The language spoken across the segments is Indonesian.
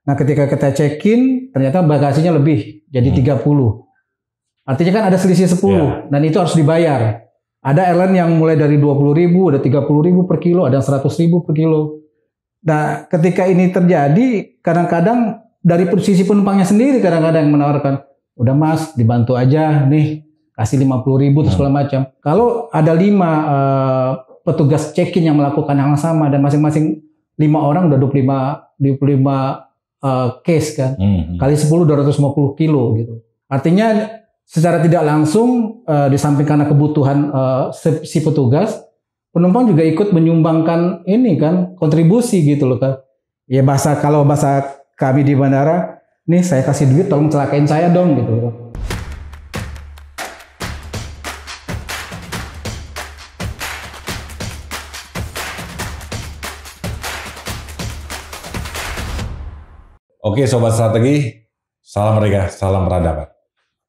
Nah ketika kita check-in ternyata bagasinya lebih jadi 30. Artinya kan ada selisih 10 dan itu harus dibayar. Ada airline yang mulai dari 20.000, ada 30.000 per kilo, ada 100.000 per kilo. Nah ketika ini terjadi kadang-kadang dari sisi penumpangnya sendiri kadang-kadang yang menawarkan, udah mas dibantu aja nih kasih 50.000 terus segala macam. Kalau ada 5 petugas check-in yang melakukan hal yang sama dan masing-masing 5 orang udah 25 case kan, kali 10 250 kilo gitu. Artinya secara tidak langsung di samping karena kebutuhan si petugas, penumpang juga ikut menyumbangkan ini kan kontribusi gitu loh kan. Ya kalau bahasa kami di bandara, nih saya kasih duit tolong celakain saya dong gitu loh. Oke, Sobat Strategi, salam merdeka, salam peradaban.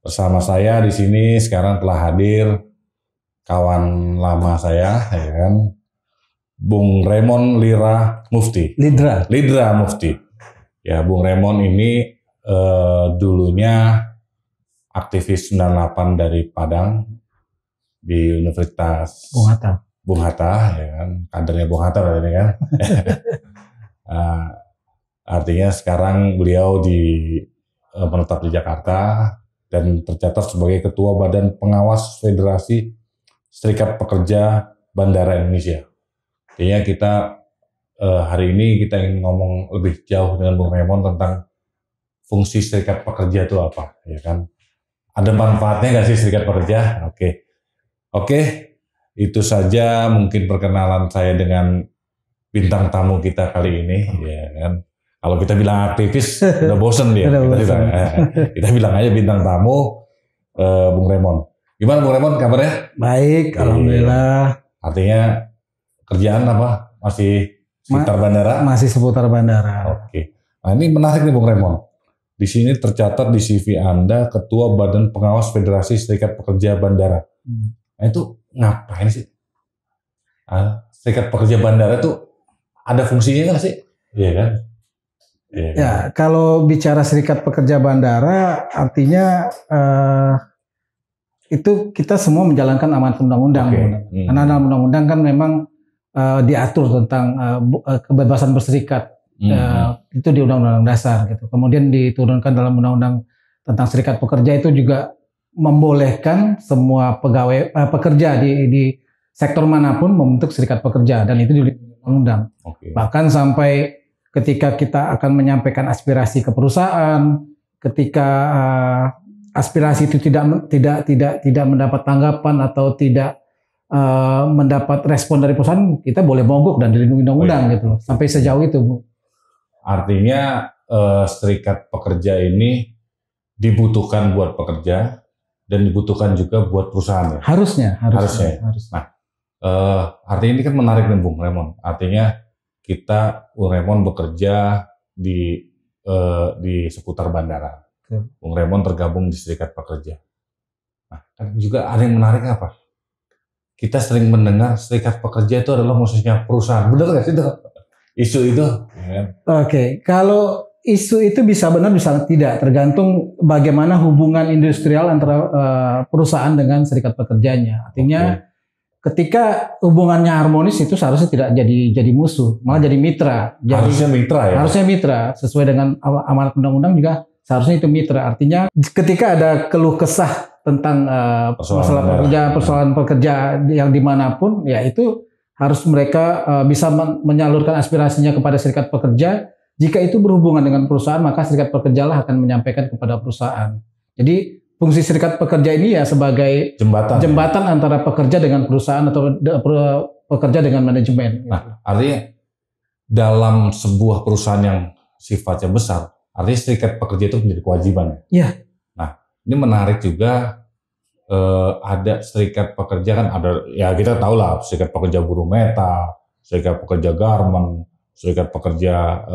Bersama saya di sini sekarang telah hadir kawan lama saya, ya kan, Bung Raymond Lira Mufti. Lidra Mufti. Ya, Bung Raymond ini dulunya aktivis 98 dari Padang di Universitas Bung Hatta, ya kan, kadernya Bung Hatta ini kan. Artinya sekarang beliau menetap di Jakarta dan tercatat sebagai Ketua Badan Pengawas Federasi Serikat Pekerja Bandara Indonesia. Artinya kita hari ini kita ingin ngomong lebih jauh dengan Bung Raymond tentang fungsi serikat pekerja itu apa, ya kan? Ada manfaatnya nggak sih serikat pekerja? Oke, itu saja mungkin perkenalan saya dengan bintang tamu kita kali ini, ya kan? Kalau kita bilang aktivis, udah bosen dia. Kita bilang aja bintang tamu, Bung Raymond. Gimana Bung Raymond kabarnya? Baik, alhamdulillah. Artinya kerjaan apa? Masih seputar bandara? Masih seputar bandara. Oke. Nah ini menarik nih Bung Raymond. Di sini tercatat di CV Anda Ketua Badan Pengawas Federasi Serikat Pekerja Bandara. Nah itu ngapain sih? Serikat Pekerja Bandara itu ada fungsinya nggak sih? Iya kan? Ya, kalau bicara serikat pekerja bandara, artinya itu kita semua menjalankan amanat undang-undang. Karena dalam undang-undang kan memang diatur tentang kebebasan berserikat. Itu di Undang-Undang Dasar gitu. Kemudian diturunkan dalam Undang-Undang tentang serikat pekerja itu juga membolehkan semua pekerja di sektor manapun membentuk serikat pekerja dan itu di undang-undang. Bahkan sampai ketika kita akan menyampaikan aspirasi ke perusahaan, ketika aspirasi itu tidak mendapat tanggapan atau tidak mendapat respon dari perusahaan, kita boleh mogok dan dilindungi undang-undang gitu. Sampai sejauh itu, Bu. Artinya serikat pekerja ini dibutuhkan buat pekerja dan dibutuhkan juga buat perusahaan ya? Harusnya. Nah, artinya ini kan menarik nih Bung Raymond. Artinya Bung Raymond bekerja di seputar bandara. Bung Raymond tergabung di serikat pekerja. Nah, kan juga ada yang menarik apa? Kita sering mendengar serikat pekerja itu adalah musuhnya perusahaan. Benar nggak sih itu? Isu itu? Oke, kalau isu itu bisa benar bisa tidak, tergantung bagaimana hubungan industrial antara perusahaan dengan serikat pekerjanya. Artinya ketika hubungannya harmonis itu seharusnya tidak jadi musuh, malah jadi mitra. Harusnya mitra ya? Harusnya mitra, sesuai dengan amanat undang-undang juga seharusnya itu mitra. Artinya ketika ada keluh kesah tentang persoalan pekerja yang dimanapun, ya itu harus mereka bisa menyalurkan aspirasinya kepada serikat pekerja. Jika itu berhubungan dengan perusahaan, maka serikat pekerja lah akan menyampaikan kepada perusahaan. Jadi fungsi serikat pekerja ini ya sebagai jembatan antara pekerja dengan perusahaan atau pekerja dengan manajemen. Nah, artinya dalam sebuah perusahaan yang sifatnya besar, artinya serikat pekerja itu menjadi kewajiban. Iya. Nah, ini menarik juga ada serikat pekerja kan ada ya kita tahu lah serikat pekerja buruh metal, serikat pekerja garment, serikat pekerja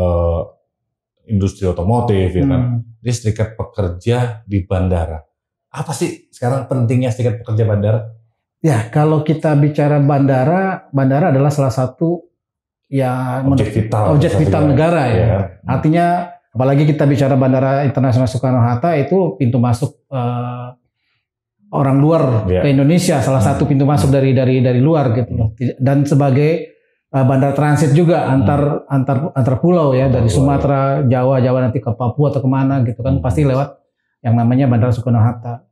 industri otomotif, ya kan. Ini serikat pekerja di bandara. Apa sih sekarang pentingnya serikat pekerja bandara? Ya, kalau kita bicara bandara adalah salah satu ya objek vital negara ya. Artinya Apalagi kita bicara Bandara Internasional Soekarno-Hatta itu pintu masuk orang luar ke Indonesia, salah satu pintu masuk dari luar gitu loh. Dan sebagai bandar transit juga antar pulau ya, dari Sumatera, Jawa nanti ke Papua atau kemana gitu kan, pasti lewat yang namanya Bandara Soekarno-Hatta.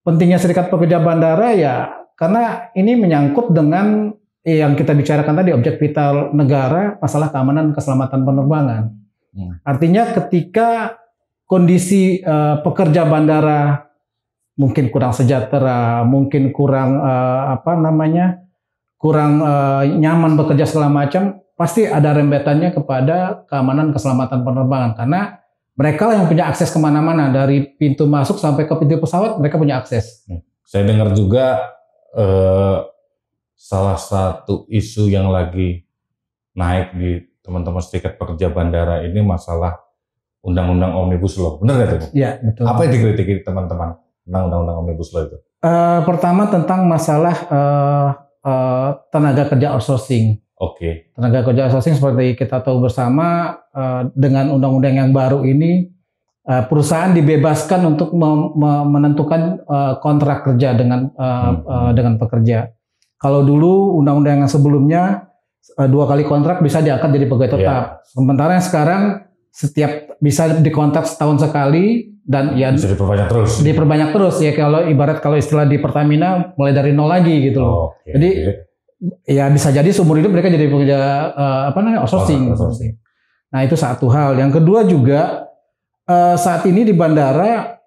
Pentingnya Serikat Pekerja Bandara ya karena ini menyangkut dengan yang kita bicarakan tadi, objek vital negara, masalah keamanan keselamatan penerbangan. Artinya ketika kondisi pekerja bandara mungkin kurang sejahtera, mungkin kurang kurang nyaman bekerja segala macam, pasti ada rembetannya kepada keamanan keselamatan penerbangan karena mereka yang punya akses kemana-mana dari pintu masuk sampai ke pintu pesawat, mereka punya akses. Saya dengar juga salah satu isu yang lagi naik di teman-teman Serikat Pekerja Bandara ini masalah Undang-Undang Omnibus Law, benar nggak itu? Iya, betul. Apa yang dikritiki teman-teman tentang Undang-Undang Omnibus Law itu? Pertama tentang masalah tenaga kerja outsourcing. Oke. Tenaga kerja outsourcing seperti kita tahu bersama, dengan undang-undang yang baru ini, perusahaan dibebaskan untuk menentukan kontrak kerja dengan pekerja. Kalau dulu undang-undang yang sebelumnya 2 kali kontrak bisa diangkat jadi pegawai tetap. Sementara yang sekarang setiap bisa dikontrak setahun sekali dan ya bisa diperbanyak terus ya, kalau istilah di Pertamina mulai dari nol lagi gitu loh. Jadi ya bisa jadi seumur hidup mereka jadi pekerja outsourcing. Nah itu satu hal. Yang kedua juga saat ini di bandara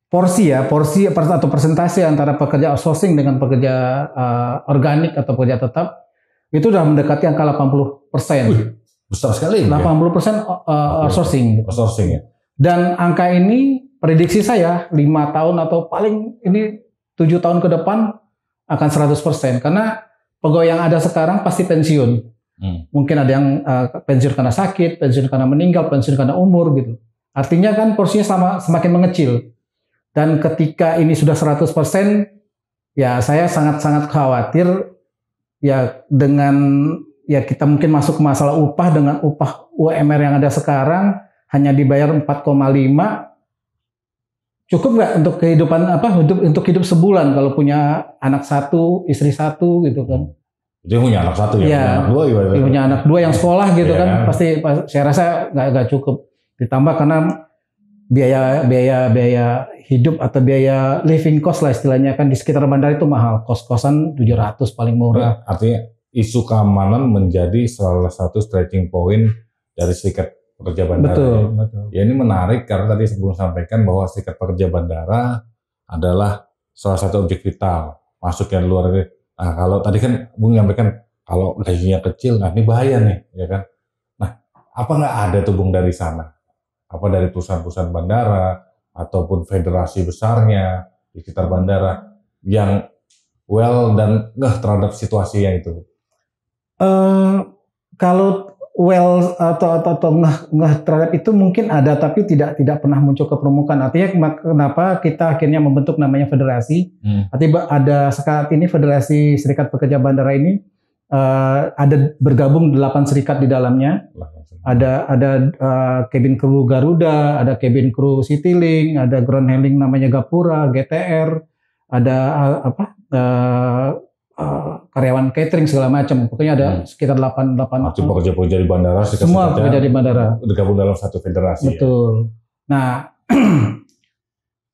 porsi atau persentase antara pekerja outsourcing dengan pekerja organik atau pekerja tetap itu sudah mendekati angka 80%. Besar sekali. 80% outsourcing. Outsourcing ya. Dan angka ini prediksi saya 5 tahun atau paling ini 7 tahun ke depan akan 100% karena pegawai yang ada sekarang pasti pensiun. Mungkin ada yang pensiun karena sakit, pensiun karena meninggal, pensiun karena umur gitu. Artinya kan porsinya semakin mengecil. Dan ketika ini sudah 100%, ya saya sangat-sangat khawatir ya dengan ya kita mungkin masuk ke masalah upah dengan upah UMR yang ada sekarang hanya dibayar 4,5, cukup nggak untuk kehidupan untuk hidup sebulan kalau punya anak 1, istri 1 gitu kan. Dia punya anak 1 ya, punya anak 2 yang sekolah gitu kan, pasti saya rasa nggak cukup. Ditambah karena biaya hidup atau biaya living cost lah istilahnya kan di sekitar bandara itu mahal, kos-kosan 700 paling murah. Artinya isu keamanan menjadi salah satu stretching point dari Serikat Pekerja Bandara. Betul. Ya ini menarik karena tadi sebelum sampaikan bahwa Serikat Pekerja Bandara adalah salah satu objek vital masuk yang luar negeri. Nah kalau tadi kan Bung nyampaikan kalau gajinya kecil, nah ini bahaya nih, ya kan? Nah apa nggak ada tuh Bung dari sana? Apa dari perusahaan-perusahaan bandara ataupun federasi besarnya di sekitar bandara yang well dan ngeh terhadap situasinya itu? Kalau well atau ngeh terhadap itu mungkin ada, tapi tidak pernah muncul ke permukaan. Artinya kenapa kita akhirnya membentuk namanya federasi? Artinya ada saat ini Federasi Serikat Pekerja Bandara ini ada bergabung 8 serikat di dalamnya. Ada cabin crew Garuda, ada cabin crew Citylink, ada ground handling namanya Gapura, GTR, ada karyawan catering segala macam. Pokoknya ada sekitar 8 pekerja-pekerja di bandara, semua pekerja di bandara bergabung dalam satu federasi. Betul. Ya? Nah,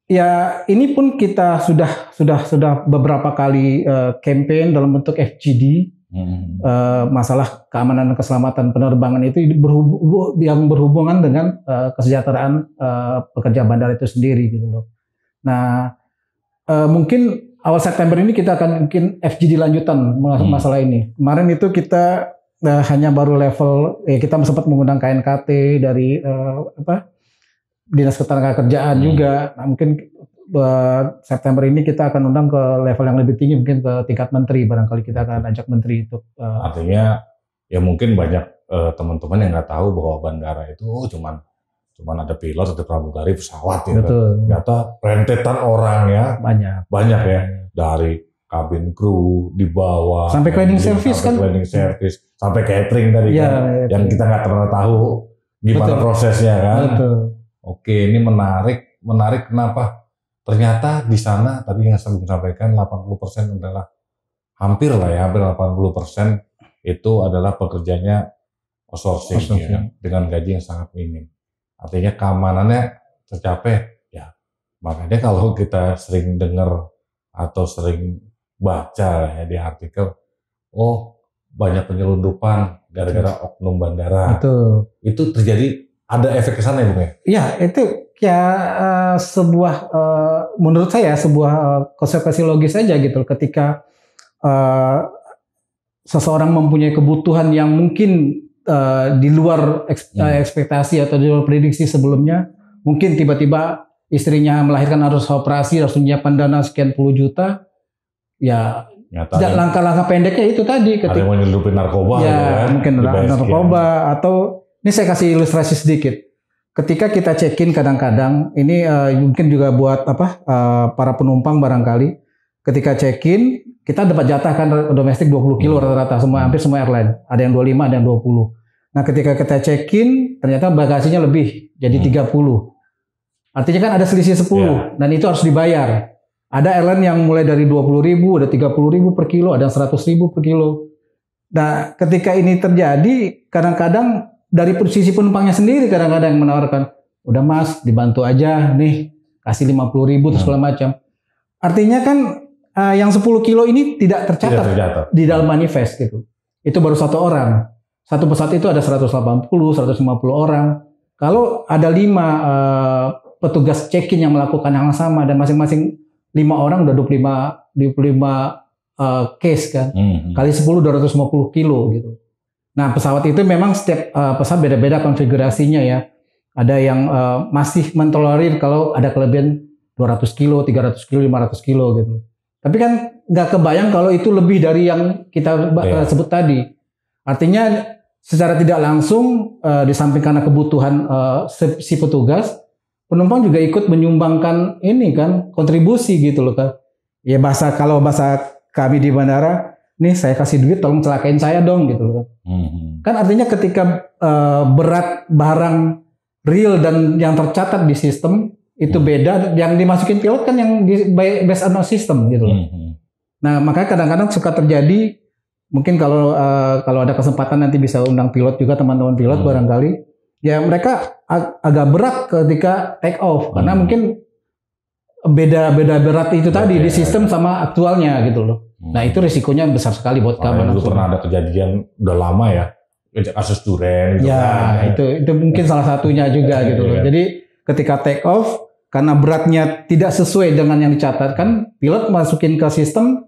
ya ini pun kita sudah beberapa kali campaign dalam bentuk FGD. Masalah keamanan dan keselamatan penerbangan itu yang berhubungan dengan kesejahteraan pekerja bandara itu sendiri gitu loh. Nah, mungkin awal September ini kita akan mungkin FGD lanjutan masalah ini. Kemarin itu kita hanya baru level kita sempat mengundang KNKT dari Dinas Ketenagakerjaan juga. Nah, mungkin September ini kita akan undang ke level yang lebih tinggi, mungkin ke tingkat menteri, barangkali kita akan ajak menteri itu. Artinya ya mungkin banyak teman-teman yang nggak tahu bahwa bandara itu cuman ada pilot, ada pramugari, pesawat ya. Betul. Ternyata rentetan orang ya. Banyak ya. Dari kabin kru di bawah sampai cleaning service kan. Cleaning service, sampai catering tadi kan. Yang kita nggak pernah tahu gimana prosesnya kan. Betul. Oke, ini menarik kenapa? Ternyata di sana tadi yang saya sampaikan 80% adalah hampir 80% itu adalah pekerjanya outsourcing ya, dengan gaji yang sangat minim. Artinya keamanannya tercapai ya. Makanya kalau kita sering dengar atau sering baca ya di artikel, oh banyak penyelundupan gara-gara oknum bandara. Betul. Itu terjadi, ada efek ke sana ya Bung ya? Iya, itu ya sebuah menurut saya sebuah konsekuensi logis saja gitu. Ketika seseorang mempunyai kebutuhan yang mungkin di luar ekspektasi atau di luar prediksi sebelumnya, mungkin tiba-tiba istrinya melahirkan harus operasi, harus menyiapkan dana sekian puluh juta, ya langkah-langkah pendeknya itu tadi. Ada yang menyelundupin narkoba, ya kan? Mungkin narkoba atau ini saya kasih ilustrasi sedikit. Ketika kita check-in kadang-kadang, ini mungkin juga buat para penumpang barangkali. Ketika check-in, kita dapat jatah kan domestik 20 kilo rata-rata, hampir semua airline. Ada yang 25, ada yang 20. Nah ketika kita check-in, ternyata bagasinya lebih, jadi 30. Artinya kan ada selisih 10, dan itu harus dibayar. Ada airline yang mulai dari 20.000, ada 30.000 per kilo, ada 100.000 per kilo. Nah ketika ini terjadi, kadang-kadang dari sisi penumpangnya sendiri kadang-kadang yang menawarkan, udah mas dibantu aja nih, kasih 50.000 terus segala macam. Artinya kan yang 10 kilo ini tidak tercatat di dalam manifest gitu. Itu baru satu orang. Satu pesawat itu ada 180, 150 orang. Kalau ada 5 petugas check-in yang melakukan hal yang sama dan masing-masing 5 orang udah 25 case kan. Kali 10 250 kilo gitu. Nah, pesawat itu memang setiap pesawat beda-beda konfigurasinya ya. Ada yang masih mentolerir kalau ada kelebihan 200 kilo, 300 kilo, 500 kilo gitu. Tapi kan nggak kebayang kalau itu lebih dari yang kita sebut tadi. Artinya secara tidak langsung di samping karena kebutuhan si petugas, penumpang juga ikut menyumbangkan ini kan kontribusi gitu loh kan. Ya kalau bahasa kami di bandara, nih saya kasih duit tolong celakain saya dong gitu loh kan. Kan artinya ketika berat barang real dan yang tercatat di sistem itu beda, yang dimasukin pilot kan yang based on system gitu loh. Nah makanya kadang-kadang suka terjadi, mungkin kalau ada kesempatan nanti bisa undang pilot juga, teman-teman pilot barangkali, ya mereka agak berat ketika take off karena mungkin beda berat itu tadi di sistem sama aktualnya gitu loh. Nah itu risikonya besar sekali buat kami. Dulu pernah ada kejadian udah lama ya, kasus Duren gitu kan. Itu mungkin salah satunya juga gitu loh. Jadi ketika take off, karena beratnya tidak sesuai dengan yang dicatatkan, pilot masukin ke sistem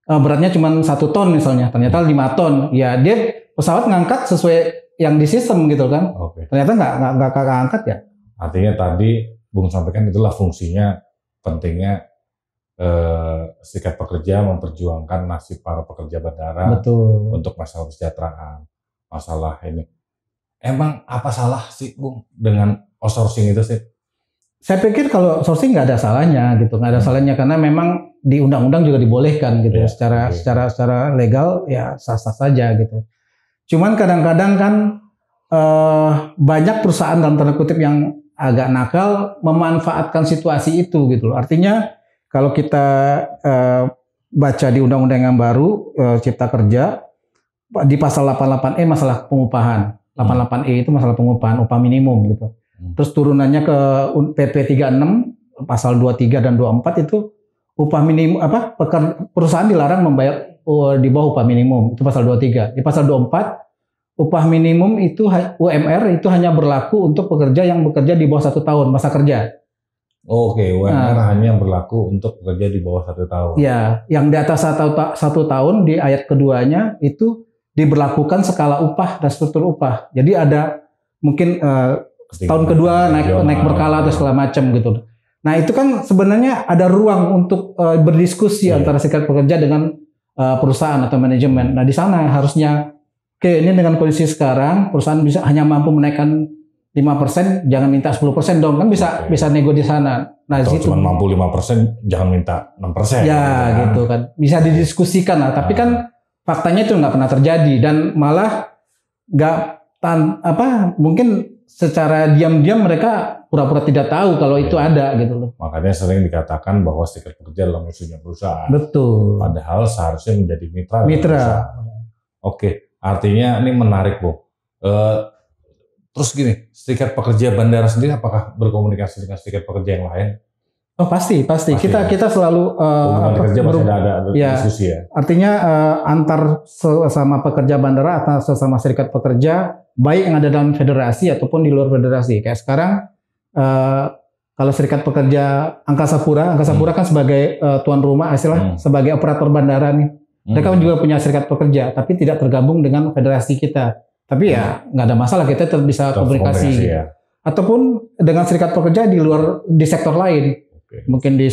beratnya cuma 1 ton misalnya, ternyata 5 ton. Ya dia pesawat ngangkat sesuai yang di sistem gitu kan. Ternyata nggak angkat ya. Artinya tadi Bung sampaikan itulah fungsinya pentingnya serikat pekerja memperjuangkan nasib para pekerja bandara. Betul. Untuk masalah kesejahteraan, masalah ini. Emang apa salah sih Bung dengan outsourcing itu sih? Saya pikir kalau outsourcing nggak ada salahnya gitu, nggak ada salahnya karena memang di undang-undang juga dibolehkan gitu, secara legal ya sah-sah saja gitu. Cuman kadang-kadang kan banyak perusahaan dalam tanda kutip yang agak nakal memanfaatkan situasi itu gitu loh. Artinya kalau kita baca di undang-undang yang baru Cipta Kerja di pasal 88E masalah pengupahan, 88E itu masalah pengupahan upah minimum gitu. Terus turunannya ke PP 36 pasal 23 dan 24 itu upah minimum perusahaan dilarang membayar di bawah upah minimum, itu pasal 23. Di pasal 24 upah minimum itu UMR itu hanya berlaku untuk pekerja yang bekerja di bawah 1 tahun masa kerja. Oke, UMR hanya berlaku untuk pekerja di bawah 1 tahun. Ya, yang di atas 1 tahun di ayat keduanya itu diberlakukan skala upah dan struktur upah. Jadi ada mungkin tahun kedua naik berkala atau segala macam gitu. Nah itu kan sebenarnya ada ruang untuk berdiskusi antara serikat pekerja dengan perusahaan atau manajemen. Nah di sana harusnya, ini dengan kondisi sekarang perusahaan bisa hanya mampu menaikkan 5%, jangan minta 10% dong, kan bisa nego di sana. Nah kalau cuma mampu 5%, jangan minta 6%. Ya gitu kan, bisa didiskusikan lah. Tapi kan faktanya itu nggak pernah terjadi dan malah mungkin secara diam-diam mereka pura-pura tidak tahu kalau itu ada gitu loh. Makanya sering dikatakan bahwa serikat pekerja adalah musuhnya perusahaan. Betul. Padahal seharusnya menjadi mitra. Mitra. Oke, artinya ini menarik, Bu. Terus gini, serikat pekerja bandara sendiri apakah berkomunikasi dengan serikat pekerja yang lain? Oh pasti. Kita selalu hubungan kerja masih ada diskusi ya. Artinya antar sesama pekerja bandara atau sesama serikat pekerja, baik yang ada dalam federasi ataupun di luar federasi. Kayak sekarang kalau serikat pekerja Angkasa Pura kan sebagai tuan rumah, sebagai operator bandara nih. Mereka juga punya serikat pekerja, tapi tidak tergabung dengan federasi kita. Tapi ya nggak ada masalah, kita tetap bisa komunikasi. Ya. Ataupun dengan serikat pekerja di sektor lain. Mungkin di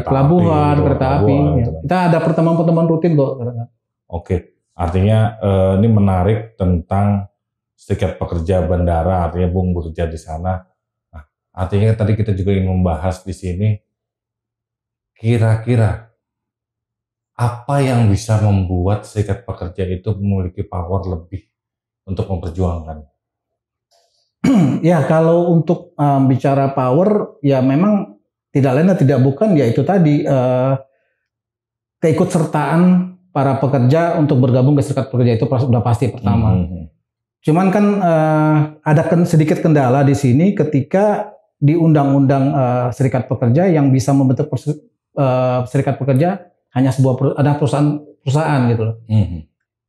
pelabuhan, kereta api. Ya. Kita ada pertemuan-pertemuan rutin kok. Oke, artinya ini menarik tentang serikat pekerja bandara, artinya Bung bekerja di sana. Nah, artinya tadi kita juga ingin membahas di sini, kira-kira apa yang bisa membuat serikat pekerja itu memiliki power lebih untuk memperjuangkan? Ya, kalau untuk bicara power, ya memang tidak lain dan tidak bukan, ya itu tadi keikutsertaan para pekerja untuk bergabung ke serikat pekerja itu sudah pasti pertama. Cuman kan ada sedikit kendala di sini ketika di undang-undang serikat pekerja yang bisa membentuk serikat pekerja hanya ada perusahaan gitu loh.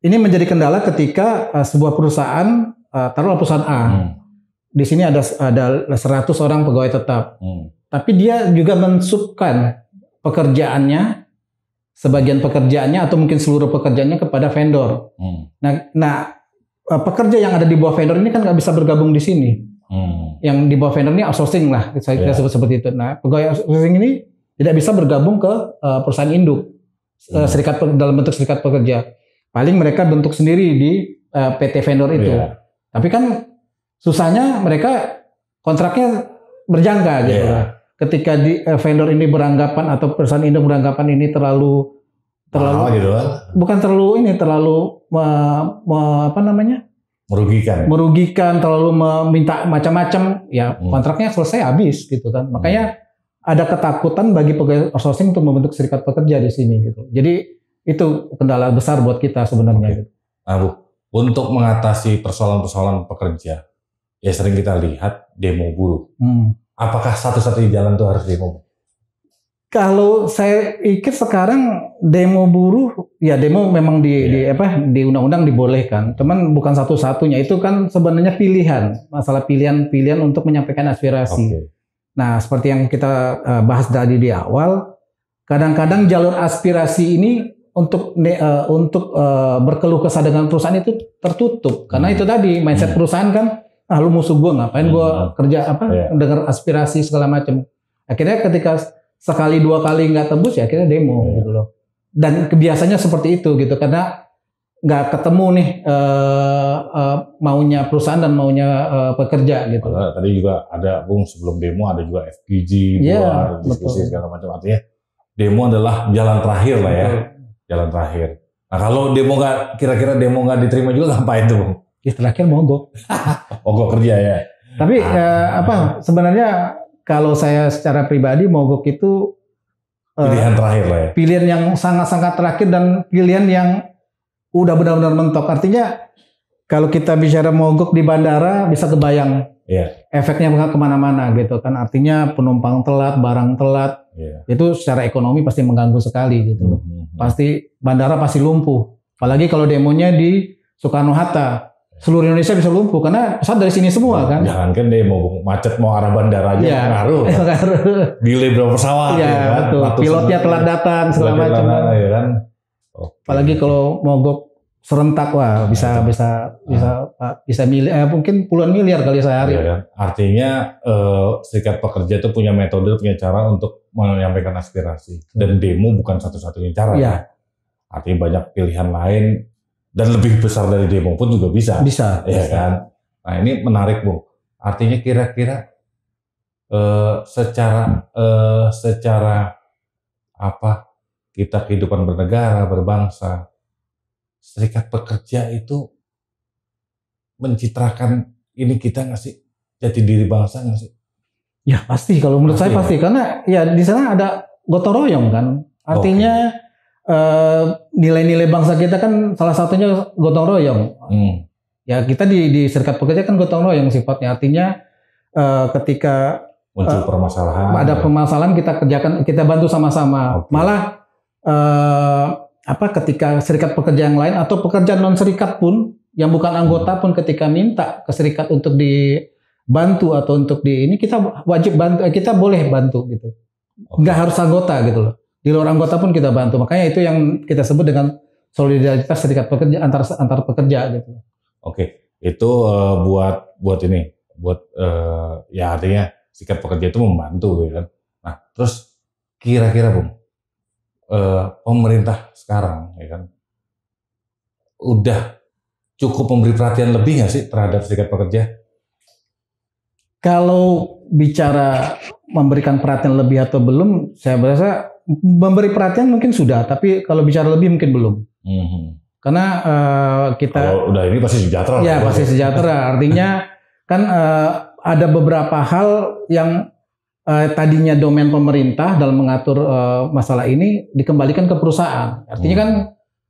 Ini menjadi kendala ketika sebuah perusahaan, taruhlah perusahaan A. Di sini ada 100 orang pegawai tetap. Tapi dia juga mensubkan pekerjaannya, sebagian pekerjaannya atau mungkin seluruh pekerjaannya kepada vendor. Nah, pekerja yang ada di bawah vendor ini kan nggak bisa bergabung di sini. Yang di bawah vendor ini outsourcing lah, kita sebut seperti itu. Nah, pegawai outsourcing ini tidak bisa bergabung ke perusahaan induk, serikat dalam bentuk serikat pekerja. Paling mereka bentuk sendiri di PT vendor itu. Tapi kan susahnya mereka kontraknya berjangka gitu. Ketika vendor ini beranggapan atau perusahaan induk beranggapan ini terlalu gitu kan? Bukan terlalu merugikan, terlalu meminta macam-macam, ya kontraknya selesai habis gitu kan. Makanya ada ketakutan bagi pegawai outsourcing untuk membentuk serikat pekerja di sini gitu. Jadi itu kendala besar buat kita sebenarnya. Gitu. Nah, Bu, untuk mengatasi persoalan-persoalan pekerja, ya sering kita lihat demo buruh. Apakah satu-satunya jalan itu harus demo? Kalau saya pikir sekarang demo buruh, ya demo memang di undang-undang dibolehkan. Cuman bukan satu-satunya, itu kan sebenarnya pilihan, masalah pilihan untuk menyampaikan aspirasi. Nah, seperti yang kita bahas tadi di awal, kadang-kadang jalur aspirasi ini untuk berkeluh kesah dengan perusahaan itu tertutup. Karena itu tadi mindset perusahaan kan, lu musuh gue, ngapain gue kerja dengar aspirasi segala macam. Akhirnya ketika sekali dua kali nggak tembus, ya akhirnya demo gitu loh. Dan kebiasaannya seperti itu gitu, karena nggak ketemu nih maunya perusahaan dan maunya pekerja gitu. Tadi juga ada Bung, sebelum demo ada juga FPG buat diskusi segala macam. Artinya demo adalah jalan terakhir lah ya, jalan terakhir. Nah, kalau demo kira-kira demo nggak diterima juga ngapain tuh Bung? Terakhir mogok. Mogok kerja ya. Tapi sebenarnya kalau saya secara pribadi mogok itu pilihan terakhir lah ya. Pilihan yang sangat-sangat terakhir dan pilihan yang udah benar-benar mentok. Artinya kalau kita bicara mogok di bandara bisa kebayang efeknya kemana-mana gitu kan. Artinya penumpang telat, barang telat, itu secara ekonomi pasti mengganggu sekali gitu. Pasti bandara pasti lumpuh. Apalagi kalau demonya di Soekarno-Hatta. Seluruh Indonesia bisa lumpuh karena pesawat dari sini semua kan. Jangankan demo macet mau arah bandara aja ngaruh. Delay berapa pesawat kan. Pilotnya telat datang segala macam kan. Apalagi kalau mogok serentak bisa mungkin puluhan miliar kali sehari. Kan? Artinya serikat pekerja itu punya metode, punya cara untuk menyampaikan aspirasi dan demo bukan satu-satunya cara. Artinya banyak pilihan lain. Dan lebih besar dari demo pun juga bisa. Ya kan? Nah ini menarik Bung. Artinya kira-kira secara apa kita kehidupan bernegara, berbangsa, serikat pekerja itu mencitrakan ini kita nggak sih? jati diri bangsa nggak sih? Ya pasti, kalau menurut saya pasti, karena ya di sana ada gotong royong kan. Artinya nilai-nilai bangsa kita kan salah satunya gotong royong. Ya kita di serikat pekerja kan gotong royong sifatnya. Artinya ketika muncul permasalahan, ada permasalahan kita kerjakan, kita bantu sama-sama. Malah ketika serikat pekerja yang lain atau pekerja non serikat pun yang bukan anggota pun ketika minta ke serikat untuk dibantu atau untuk ini, kita wajib bantu, kita boleh bantu gitu. Nggak harus anggota gitu loh. Di luar anggota pun kita bantu. Makanya itu yang kita sebut dengan solidaritas serikat pekerja antar pekerja gitu. Oke, itu buat ini, ya artinya serikat pekerja itu membantu ya kan. Nah, terus kira-kira Bung, pemerintah sekarang ya kan udah cukup memberi perhatian lebih nggak sih terhadap serikat pekerja? Kalau bicara memberikan perhatian lebih atau belum, saya merasa memberi perhatian mungkin sudah, tapi kalau bicara lebih mungkin belum. Karena kita kalau udah ini pasti sejahtera. Ya pasti sejahtera. Artinya kan ada beberapa hal yang tadinya domain pemerintah dalam mengatur masalah ini dikembalikan ke perusahaan. Artinya kan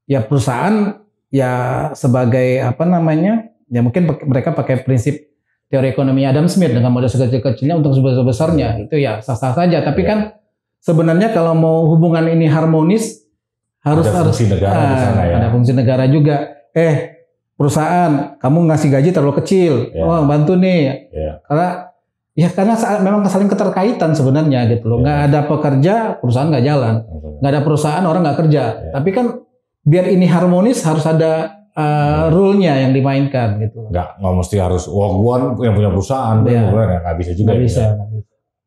ya perusahaan ya sebagai ya mungkin mereka pakai prinsip teori ekonomi Adam Smith dengan modal sekecil-kecilnya untuk sebesar-besarnya, itu ya sah-sah saja. Tapi kan sebenarnya kalau mau hubungan ini harmonis harus fungsi negara di sana ya. Ada fungsi negara juga. Perusahaan kamu ngasih gaji terlalu kecil, bantu nih. Karena memang saling keterkaitan sebenarnya gitu loh. Nggak ada pekerja, perusahaan nggak jalan. Nggak ada perusahaan, orang nggak kerja. Tapi kan biar ini harmonis harus ada rule-nya yang dimainkan gitu. Nggak mesti harus gua yang punya perusahaan, nggak bisa juga. Nggak bisa.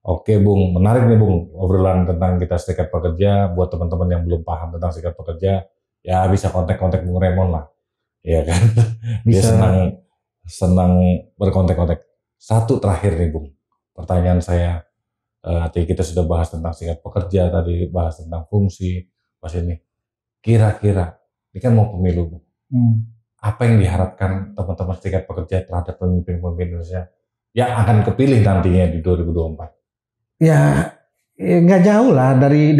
Oke Bung, menarik nih Bung obrolan tentang kita serikat pekerja. Buat teman-teman yang belum paham tentang serikat pekerja, ya bisa kontak-kontak Bung Raymond lah, ya kan? Bisa. Dia senang berkontak-kontak. Satu terakhir nih Bung, pertanyaan saya, tadi kita sudah bahas tentang serikat pekerja, tadi bahas tentang fungsi, pas ini. Kira-kira, ini kan mau pemilu Bung. Apa yang diharapkan teman-teman serikat pekerja terhadap pemimpin-pemimpin Indonesia yang akan kepilih nantinya di 2024? Ya nggak jauh lah dari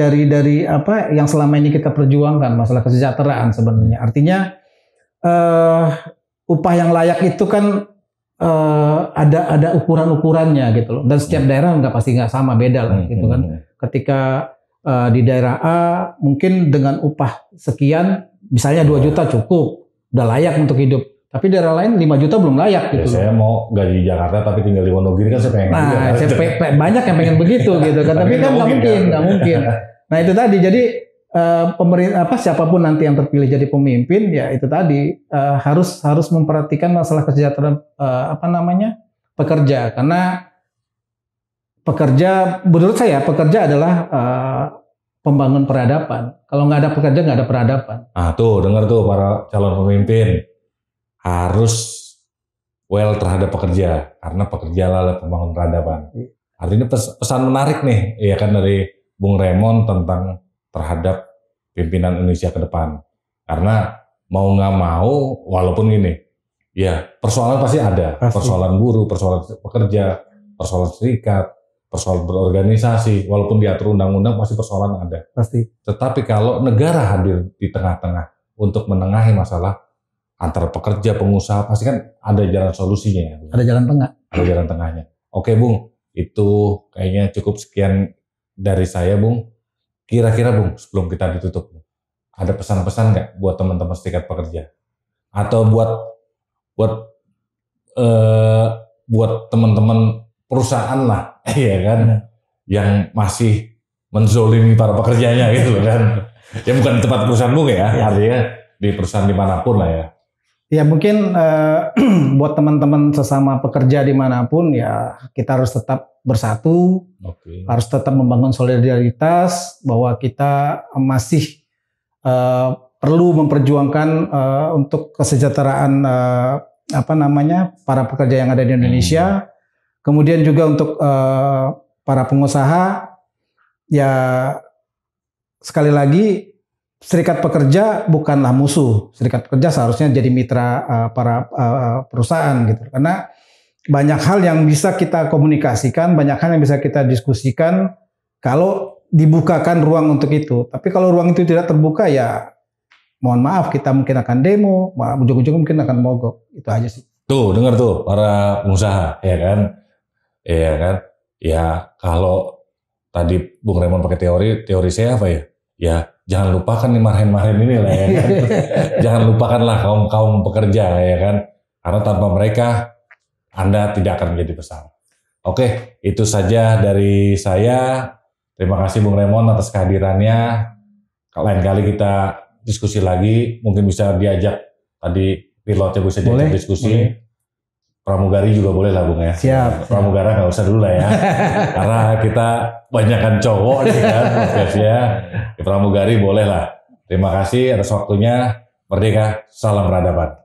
apa yang selama ini kita perjuangkan, masalah kesejahteraan sebenarnya. Artinya upah yang layak itu kan ada ukurannya gitu loh. Dan setiap daerah nggak sama, beda lah gitu kan. Ketika di daerah A mungkin dengan upah sekian, misalnya 2 juta cukup, udah layak untuk hidup. Tapi daerah lain 5 juta belum layak gitu. Saya mau gaji di Jakarta tapi tinggal di Wonogiri kan saya pengen. Nah, banyak yang pengen begitu gitu kan. Tapi kan nggak mungkin. Nah itu tadi. Jadi pemerintah siapapun nanti yang terpilih jadi pemimpin ya itu tadi harus memperhatikan masalah kesejahteraan pekerja, karena menurut saya pekerja adalah pembangun peradaban. Kalau nggak ada pekerja nggak ada peradaban. Tuh dengar tuh para calon pemimpin. Harus well terhadap pekerja, karena pekerja adalah pembangun peradaban. Artinya pesan menarik nih, ya kan, dari Bung Raymond tentang terhadap pimpinan Indonesia ke depan. Karena mau nggak mau, walaupun gini, ya persoalan pasti ada, persoalan buruh, persoalan pekerja, persoalan serikat, persoalan berorganisasi, walaupun diatur undang-undang pasti persoalan ada. Pasti. Tetapi kalau negara hadir di tengah-tengah untuk menengahi masalah antara pekerja, pengusaha, pasti kan ada jalan solusinya. Ada jalan tengah. Ada jalan tengahnya. Oke Bung, itu kayaknya cukup sekian dari saya Bung. Kira-kira Bung, sebelum kita ditutup, ada pesan-pesan nggak buat teman-teman serikat pekerja? Atau buat teman-teman perusahaan lah, ya kan, yang masih menzolimi para pekerjanya gitu kan. Ya bukan tempat perusahaan Bung ya, artinya di perusahaan dimanapun lah ya. Ya mungkin buat teman-teman sesama pekerja dimanapun ya kita harus tetap bersatu, harus tetap membangun solidaritas, bahwa kita masih perlu memperjuangkan untuk kesejahteraan para pekerja yang ada di Indonesia. Kemudian juga untuk para pengusaha, ya sekali lagi, serikat pekerja bukanlah musuh. Serikat pekerja seharusnya jadi mitra para perusahaan gitu. Karena banyak hal yang bisa kita komunikasikan, banyak hal yang bisa kita diskusikan kalau dibukakan ruang untuk itu. Tapi kalau ruang itu tidak terbuka ya mohon maaf kita mungkin akan demo, ujung-ujungnya mungkin akan mogok. Itu aja sih. Tuh, dengar tuh para pengusaha, ya kan? Iya kan? Ya kalau tadi Bung Raymond pakai teori saya apa ya? Ya jangan lupakan nih marhen-marhen ini lah ya kan. Jangan lupakanlah kaum pekerja ya kan. Karena tanpa mereka Anda tidak akan menjadi besar. Oke, itu saja dari saya. Terima kasih Bung Raymond atas kehadirannya. Lain kali kita diskusi lagi. Mungkin bisa diajak tadi pilotnya bisa diajak diskusi. Boleh. Pramugari juga boleh lah Bung ya. Siap. Pramugara nggak usah dulu lah ya. Karena kita banyakkan cowok nih kan. Ya. Pramugari boleh lah. Terima kasih atas waktunya. Merdeka, salam peradaban.